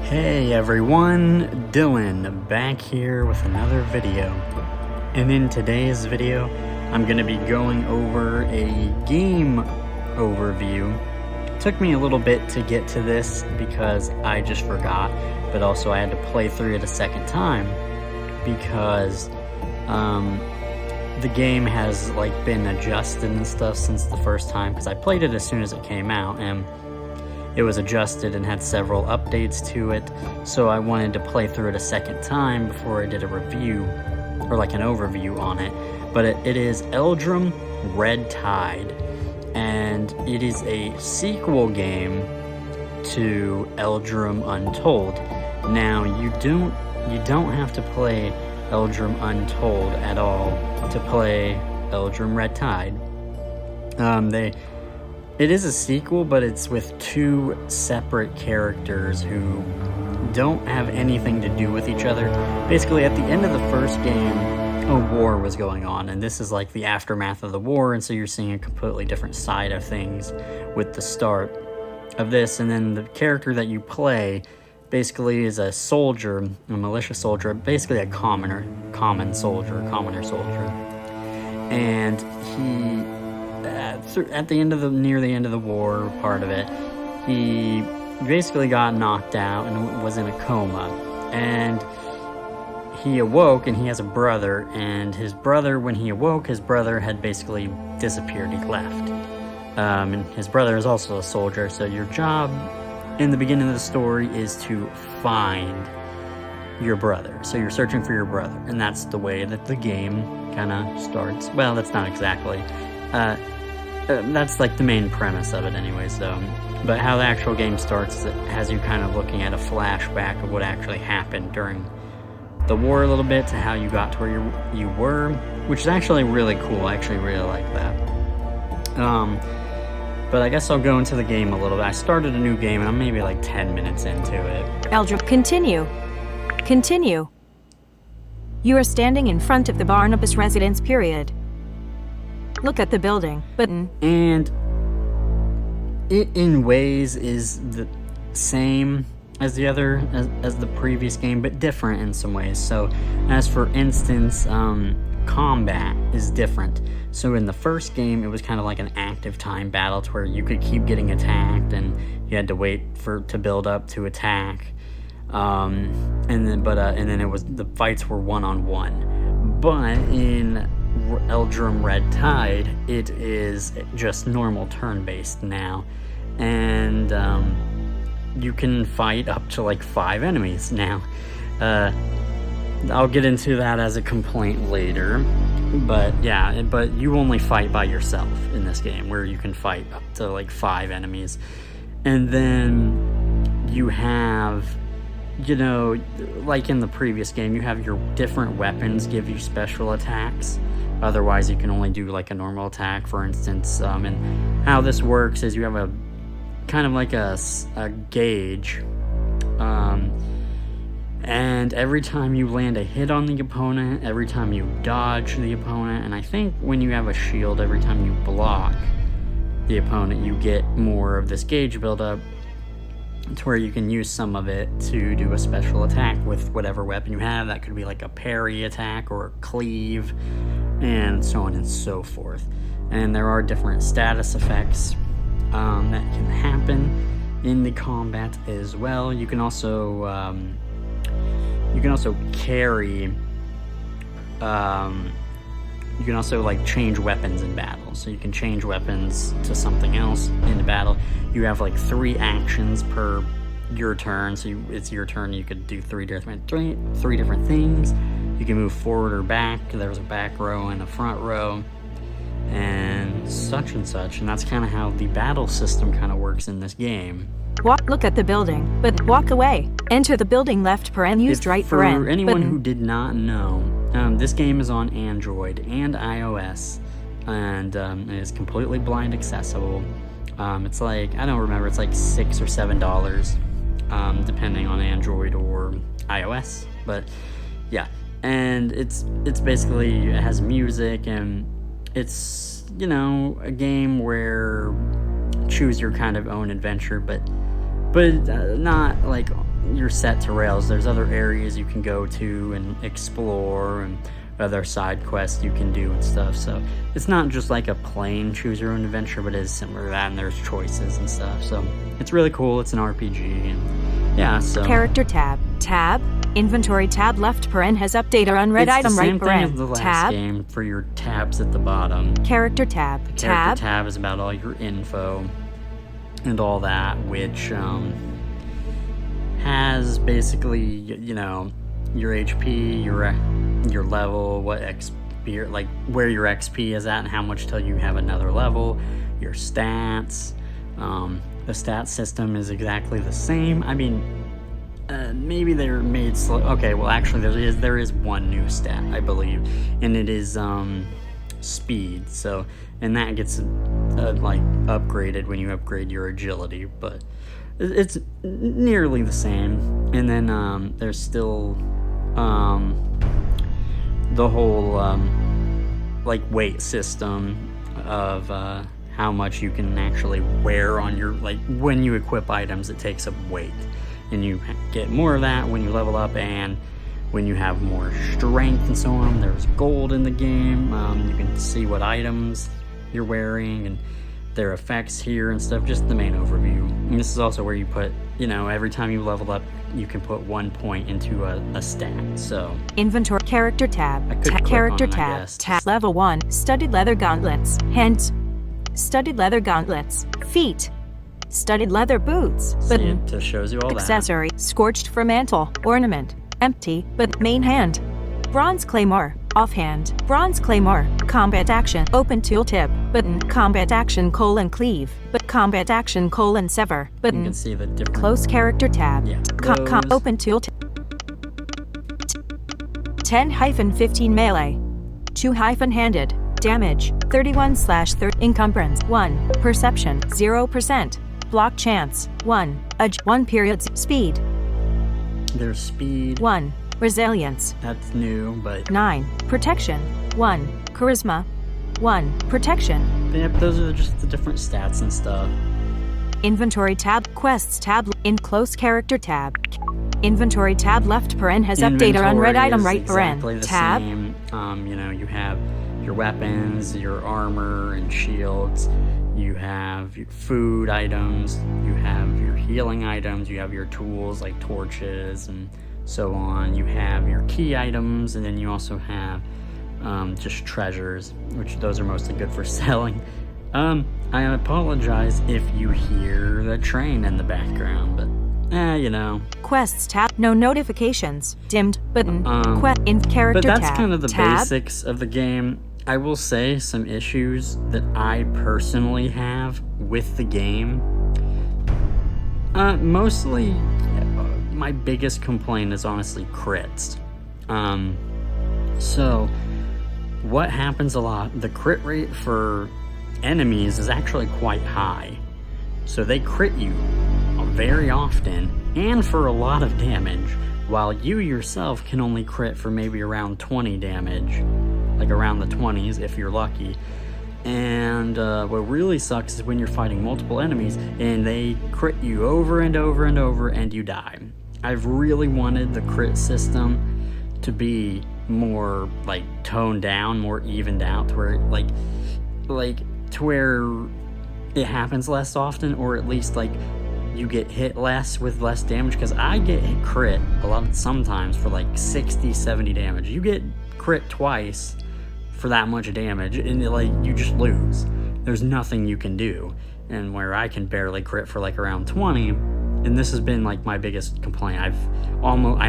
Hey everyone, Dylan back here with another video. And in today's video, I'm going to be going over a game overview. It took me a little bit to get to this because I just forgot, but also I had to play through it a second time because the game has been adjusted and stuff since the first time, because I played it as soon as it came out and it was adjusted and had several updates to it, so I wanted to play through it a second time before I did a review, or an overview on it. But it is Eldrum Red Tide, and it is a sequel game to Eldrum Untold. Now, you don't have to play Eldrum Untold at all to play Eldrum Red Tide. It is a sequel, but it's with two separate characters who don't have anything to do with each other. Basically, at the end of the first game, a war was going on, and this is like the aftermath of the war, and so you're seeing a completely different side of things with the start of this. And then the character that you play basically is a soldier, a militia soldier, basically a commoner soldier. And he, near the end of the war part of it, he basically got knocked out and was in a coma. And he awoke, and he has a brother, and his brother, when he awoke, his brother had basically disappeared. He left. And his brother is also a soldier, so your job in the beginning of the story is to find your brother. So you're searching for your brother, and that's the way that the game kind of starts. Well, that's not exactly. That's the main premise of it anyways, though. But how the actual game starts is it has you kind of looking at a flashback of what actually happened during the war a little bit, to how you got to where you were, which is actually really cool. I actually really like that. But I guess I'll go into the game a little bit. I started a new game, and I'm maybe 10 minutes into it. Eldrum, continue. You are standing in front of the Barnabas residence, period. Look at the building button. And it, in ways, is the same as as the previous game, but different in some ways. So, as for instance, combat is different. So in the first game, it was kind of like an active time battle, to where you could keep getting attacked, and you had to wait to build up to attack. And then it was, the fights were one-on-one. But in Eldrum Red Tide, it is just normal turn-based now, and you can fight up to 5 enemies now. I'll get into that as a complaint later, but yeah, but you only fight by yourself in this game, where you can fight up to 5 enemies. And then you have, like in the previous game, you have your different weapons give you special attacks. Otherwise, you can only do a normal attack, for instance. And how this works is you have a kind of a gauge, and every time you land a hit on the opponent, every time you dodge the opponent, and I think when you have a shield, every time you block the opponent, you get more of this gauge buildup, to where you can use some of it to do a special attack with whatever weapon you have. That could be a parry attack or a cleave, and so on and so forth. And there are different status effects that can happen in the combat as well. You can also carry. You can also change weapons in battle. So you can change weapons to something else in the battle. You have 3 actions per your turn. So it's your turn. You could do three different things. You can move forward or back. There's a back row and a front row, and such. And that's kind of how the battle system kind of works in this game. Look at the building, but walk away. Enter the building left paren, used right paren. For anyone who did not know, this game is on Android and iOS, and it is completely blind accessible. It's I don't remember, it's $6 or $7, depending on Android or iOS, but yeah. And it's basically, it has music, and it's, a game where choose your kind of own adventure, but but not like you're set to rails. There's other areas you can go to and explore, and other side quests you can do and stuff. So it's not just like a plain choose your own adventure, but it is similar to that, and there's choices and stuff. So it's really cool. It's an RPG, and yeah. So Character tab. Tab. Inventory tab left paren has update or unread item right It's the same thing as the paren. last Tab. game for your tabs at the bottom. Character tab. The Tab. character tab is about all your info and all that, which has basically, you know, your HP, your level, what XP, like where your XP is at and how much till you have another level, your stats. The stat system is exactly the same. I mean, maybe they're made slow. Okay, well actually there is one new stat, I believe, and it is speed. So, and that gets like upgraded when you upgrade your agility, but it's nearly the same. And then there's still the whole like weight system of how much you can actually wear on your, like when you equip items, it takes up weight, and you get more of that when you level up and when you have more strength and so on. There's gold in the game. You can see what items you're wearing and their effects here and stuff, just the main overview. And this is also where you put, you know, every time you level up, you can put 1 point into a stat. So Inventory. Character tab. I could click Character on it, I tab. guess. Tab. Level 1. Studded leather gauntlets. Hands. Studded leather gauntlets. Feet. Studded leather boots. see, Button. it just shows you all that. Accessory. Scorched for mantle. Ornament. Empty. But main hand. Bronze claymore. Offhand. Bronze claymore. Combat action. Open tooltip. Button. Combat action : cleave. But combat action : sever. You Button. can see the different. Close character tab. Yeah, those. Open tooltip. 10-15 melee. 2-handed. Damage 31/30. Encumbrance 1. Perception 0%. Block chance 1. 1 period. Speed There's speed. 1. Resilience That's new, but 9. Protection 1. Charisma 1. Protection. yep, those are just the different stats and stuff. Inventory tab. Quests tab. In close character tab. Inventory tab left paren has update or unread Inventory item is right exactly paren. the Tab. same. You know, you have your weapons, your armor and shields. You have your food items. You have your healing items. You have your tools like torches and so on. You have your key items, and then you also have just treasures, which those are mostly good for selling. I apologize if you hear the train in the background, but you know. Quests tab. No notifications. Dimmed. Button. In But character tab. that's kind of the tab. basics of the game. I will say some issues that I personally have with the game. Mostly, my biggest complaint is honestly crits. So, what happens a lot, the crit rate for enemies is actually quite high. So they crit you very often and for a lot of damage, while you yourself can only crit for maybe around 20 damage, like around the 20s if you're lucky. And what really sucks is when you're fighting multiple enemies and they crit you over and over and over and you die. I've really wanted the crit system to be more like toned down, more evened out, to where like to where it happens less often, or at least like you get hit less with less damage, because I get hit crit sometimes for like 60-70 damage. You get crit twice for that much damage and you just lose. There's nothing you can do. And where I can barely crit for like around 20, and this has been like my biggest complaint. I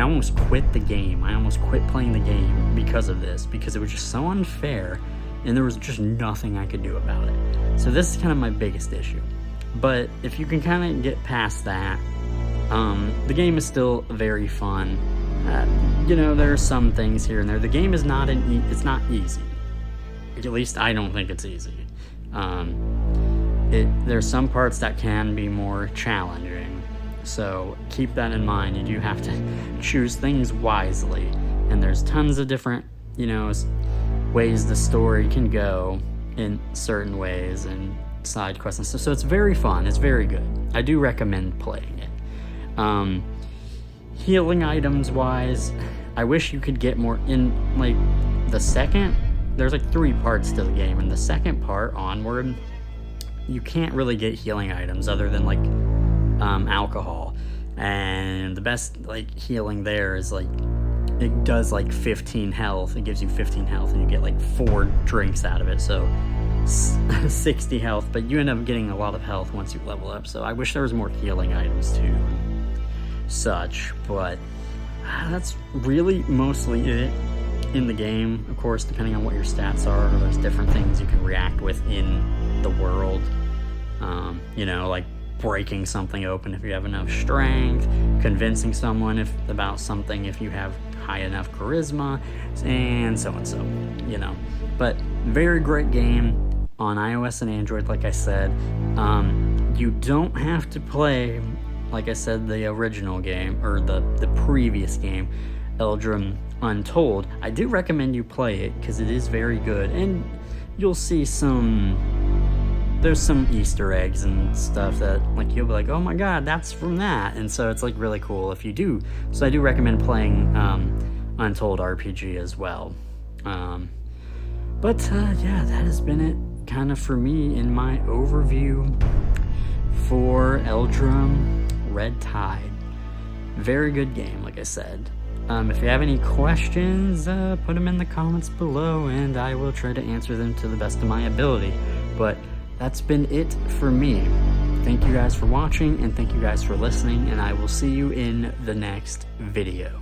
almost quit the game. I almost quit playing the game because of this, because it was just so unfair and there was just nothing I could do about it. So this is kind of my biggest issue. But if you can kind of get past that, the game is still very fun. You know, there are some things here and there. The game is not it's not easy. At least I don't think it's easy. There's some parts that can be more challenging. So keep that in mind. You do have to choose things wisely. And there's tons of different, ways the story can go in certain ways and side quests and stuff. So it's very fun. It's very good. I do recommend playing it. Healing items wise, I wish you could get more in, like, the second, there's like 3 parts to the game, and the second part onward, you can't really get healing items other than like alcohol, and the best like healing there is like, it does like 15 health, it gives you 15 health, and you get like 4 drinks out of it, so 60 health, but you end up getting a lot of health once you level up. So I wish there was more healing items too, such, but that's really mostly it in the game. Of course, depending on what your stats are, there's different things you can react with in the world. You know, like breaking something open if you have enough strength, convincing someone about something if you have high enough charisma, and so, you know. But very great game on iOS and Android, like I said. You don't have to play, like I said, the original game, or the previous game, Eldrum Untold. I do recommend you play it, because it is very good, and you'll see there's some Easter eggs and stuff that, like, you'll be like, oh my god, that's from that, and so it's like really cool if you do. So I do recommend playing Untold RPG as well. But yeah, that has been it kind of for me in my overview for Eldrum Red Tide. Very good game, like I said. If you have any questions, put them in the comments below, and I will try to answer them to the best of my ability. But that's been it for me. Thank you guys for watching, and thank you guys for listening, and I will see you in the next video.